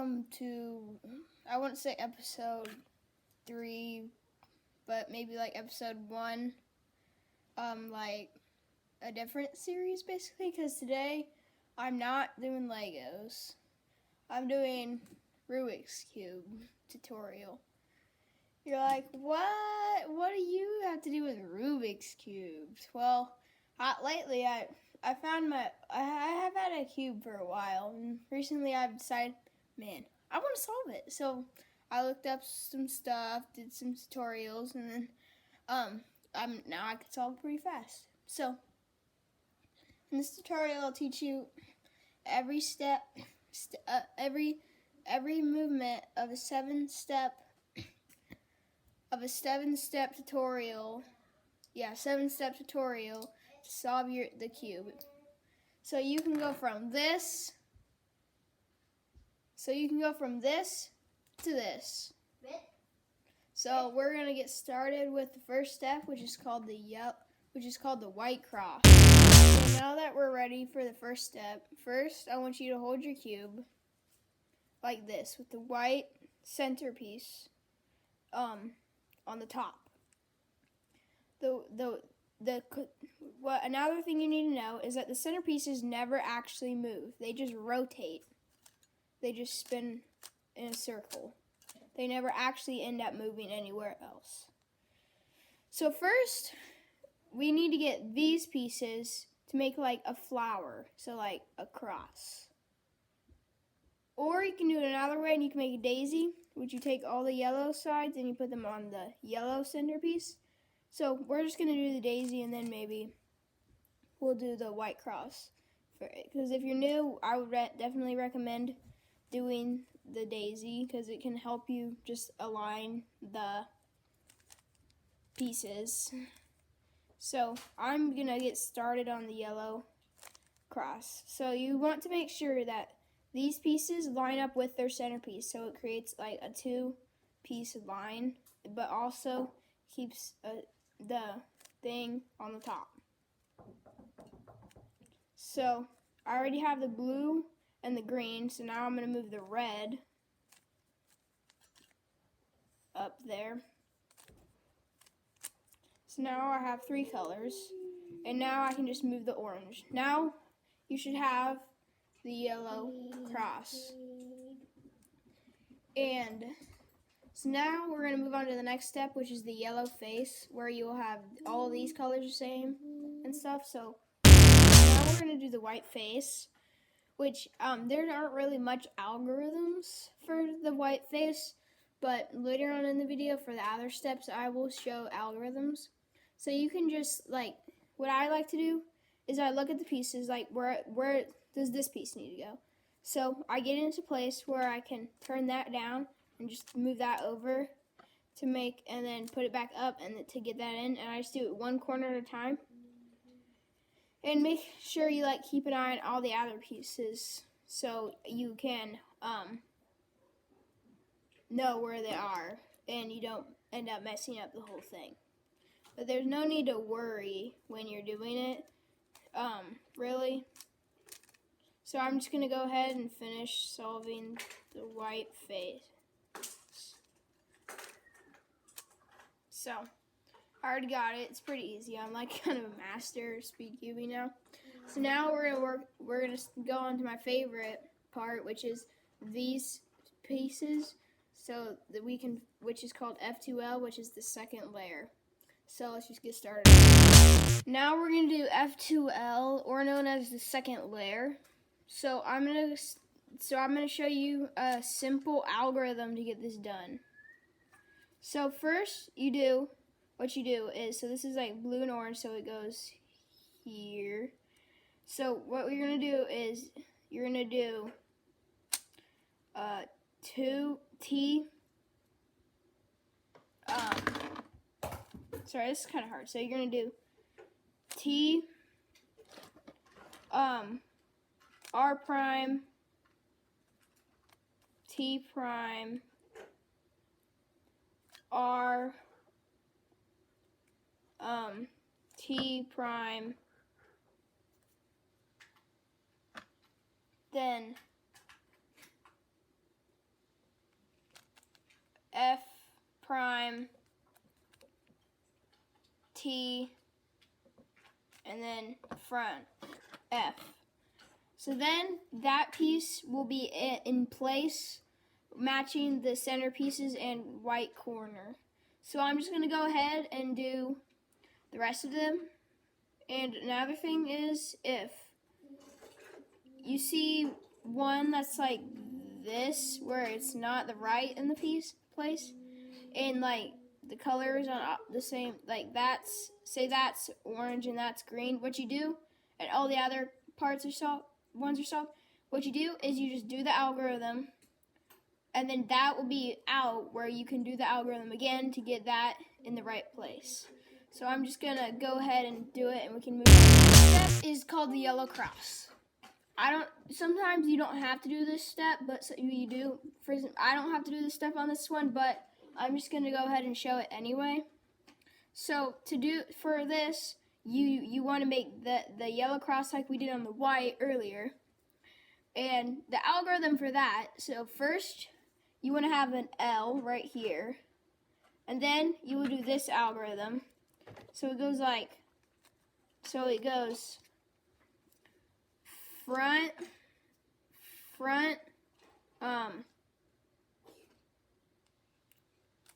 welcome to, I wouldn't say episode 3, but maybe like episode 1, like a different series basically, because today I'm not doing Legos. I'm doing Rubik's Cube tutorial. You're like, what? What do you have to do with Rubik's Cubes? Well, lately I have had a cube for a while, and recently I've decided, man, I want to solve it. So I looked up some stuff, did some tutorials, and then now I can solve it pretty fast. So in this tutorial, I'll teach you every step, every movement of a seven-step tutorial. Yeah, 7-step tutorial to solve the cube. So you can go from this. To this. So we're gonna get started with the first step, which is called the white cross. So now that we're ready for the first step, first I want you to hold your cube like this with the white centerpiece on the top. Another thing you need to know is that the centerpieces never actually move. They just rotate. They just spin in a circle. They never actually end up moving anywhere else. So first, we need to get these pieces to make like a flower, so like a cross. Or you can do it another way, and you can make a daisy, which you take all the yellow sides and you put them on the yellow centerpiece. So we're just going to do the daisy, and then maybe we'll do the white cross. Because if you're new, I would definitely recommend doing the daisy, because it can help you just align the pieces. So I'm going to get started on the yellow cross. So you want to make sure that these pieces line up with their centerpiece, so it creates like a 2-piece line, but also keeps the thing on the top. So I already have the blue and the green, so now I'm going to move the red up there. So now I have 3 colors, and now I can just move the orange. Now you should have the yellow cross. And so now we're going to move on to the next step, which is the yellow face, where you'll have all of these colors the same and stuff. So now we're going to do the white face, which there aren't really much algorithms for the white face, but later on in the video for the other steps, I will show algorithms. So you can just, like, what I like to do is I look at the pieces, like, where does this piece need to go? So I get into place where I can turn that down and just move that over to make, and then put it back up and to get that in, and I just do it one corner at a time. And make sure you keep an eye on all the other pieces so you can know where they are and you don't end up messing up the whole thing. But there's no need to worry when you're doing it, really. So I'm just going to go ahead and finish solving the white face. So I already got it. It's pretty easy. I'm like kind of a master speed cubing now. So now we're gonna go on to my favorite part, which is these pieces. So that which is called F2L, which is the second layer. So let's just get started. Now we're gonna do F2L, or known as the second layer. So I'm gonna show you a simple algorithm to get this done. So first, what you do is, so this is like blue and orange, so it goes here. So what you're gonna do is you're gonna do 2T. Sorry, this is kind of hard. So you're gonna do T, R prime, T prime, R, T prime, then F prime, T, and then front, F. So then that piece will be in place, matching the center pieces and white corner. So I'm just going to go ahead and do the rest of them. And another thing is, if you see one that's like this, where it's not the right in the place, and like the colors on the same, like that's, say that's orange and that's green, what you do, and all the other parts are soft, ones are soft, what you do is you just do the algorithm, and then that will be out where you can do the algorithm again to get that in the right place. So I'm just gonna go ahead and do it, and we can move on. This step is called the yellow cross. Sometimes you don't have to do this step, but you do. For instance, I don't have to do this step on this one, but I'm just gonna go ahead and show it anyway. So to do for this, you want to make the yellow cross like we did on the white earlier. And the algorithm for that, so first you want to have an L right here, and then you will do this algorithm. So it goes like, so it goes front,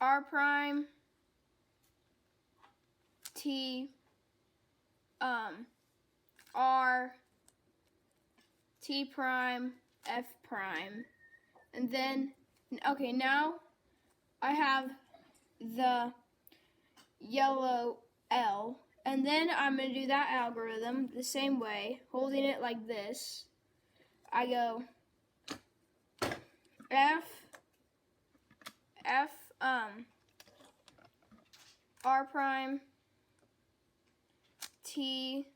R prime, T, R, T prime, F prime. And then, okay, now I have the yellow L. And then I'm going to do that algorithm the same way, holding it like this. I go F, R prime, T,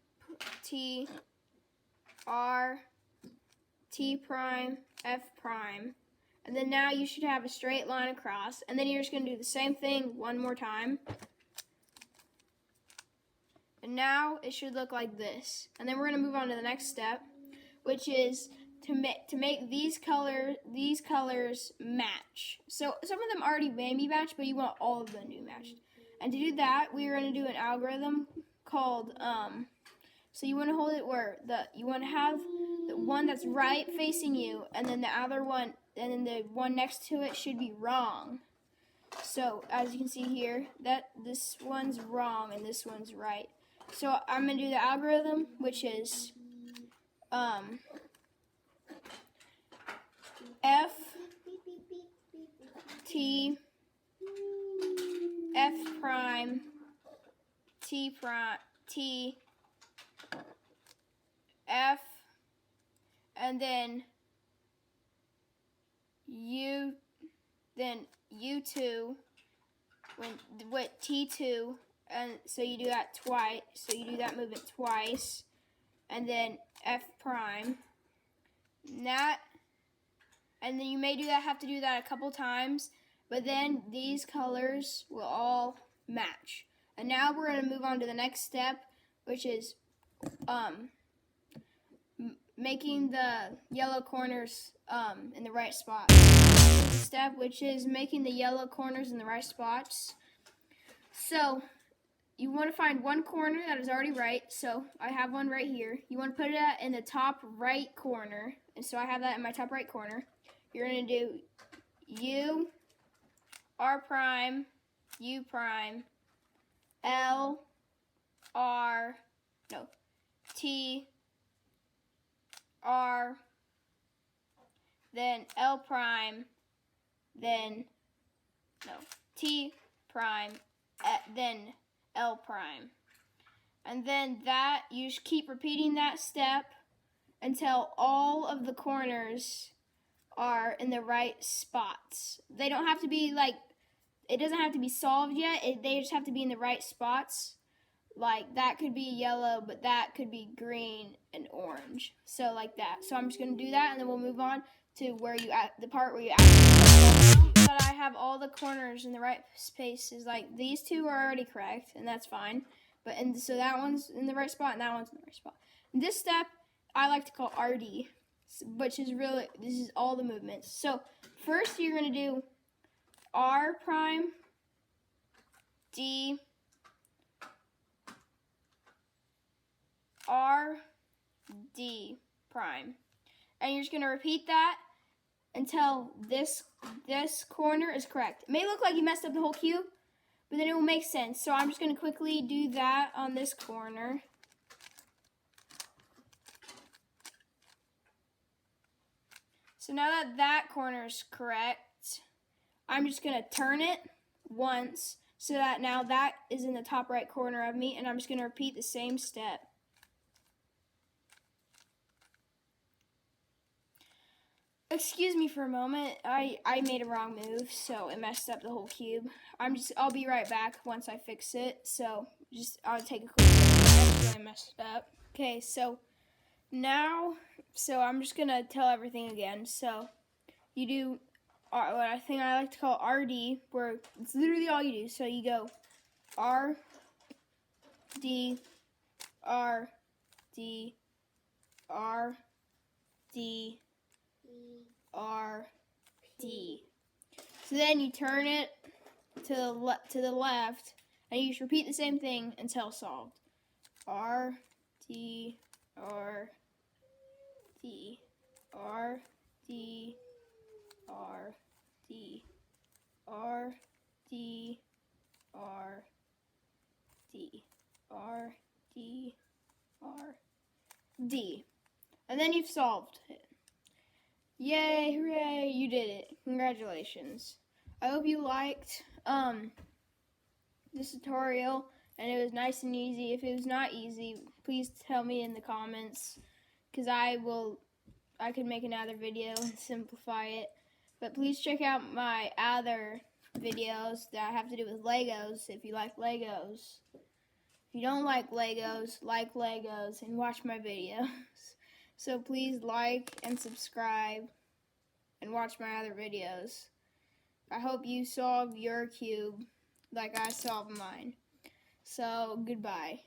R, T prime, F prime. And then now you should have a straight line across. And then you're just going to do the same thing one more time. And now it should look like this. And then we're going to move on to the next step, which is to make these colors match. So some of them already may be matched, but you want all of them to be matched. And to do that, we are going to do an algorithm called, so you want to hold it where you want to have the one that's right facing you, and then the other one, and then the one next to it should be wrong. So as you can see here, that this one's wrong and this one's right. So I'm going to do the algorithm, which is F, T, F prime, T, F, and then U2, with T2, and so you do that twice, so you do that movement twice, and then F prime, and then you may have to do that a couple times, but then these colors will all match. And now we're going to move on to the next step, which is making the yellow corners in the right spot. Step, which is making the yellow corners in the right spots. So you want to find one corner that is already right. So I have one right here. You want to put it in the top right corner, and so I have that in my top right corner. You're going to do U, R prime, U prime, L, R, no, T, R, then L prime, then, no, T prime, then L prime. And then that, you just keep repeating that step until all of the corners are in the right spots. They don't have to be like, it doesn't have to be solved yet, they just have to be in the right spots. Like that could be yellow, but that could be green and orange. So like that. So I'm just going to do that, and then we'll move on to where the part where you actually, but I have all the corners in the right spaces. Like these two are already correct, and that's fine. So that one's in the right spot, and that one's in the right spot. And this step I like to call RD, which is really, this is all the movements. So first you're going to do R prime, D, R, D prime. And you're just going to repeat that until this corner is correct. It may look like you messed up the whole cube, but then it will make sense. So I'm just going to quickly do that on this corner. So now that that corner is correct, I'm just going to turn it once so that now that is in the top right corner of me, and I'm just going to repeat the same step. Excuse me for a moment, I made a wrong move, so it messed up the whole cube. I'll be right back once I fix it, so I'll take a quick break. I messed it up. Okay, so now, I'm just gonna tell everything again. So you do what I think I like to call RD, where it's literally all you do. So you go R, D, R, D, R, D, R, D. So then you turn it to the left, and you just repeat the same thing until solved. R, D, R, D, R, D, R, D, R, D, R, D, R, D, R, D. And then you've solved it. Yay, hooray, you did it. Congratulations. I hope you liked this tutorial and it was nice and easy. If it was not easy, please tell me in the comments, because I could make another video and simplify it. But please check out my other videos that have to do with Legos if you like Legos. If you don't like Legos and watch my videos. So please like and subscribe and watch my other videos. I hope you solve your cube like I solved mine. So, goodbye.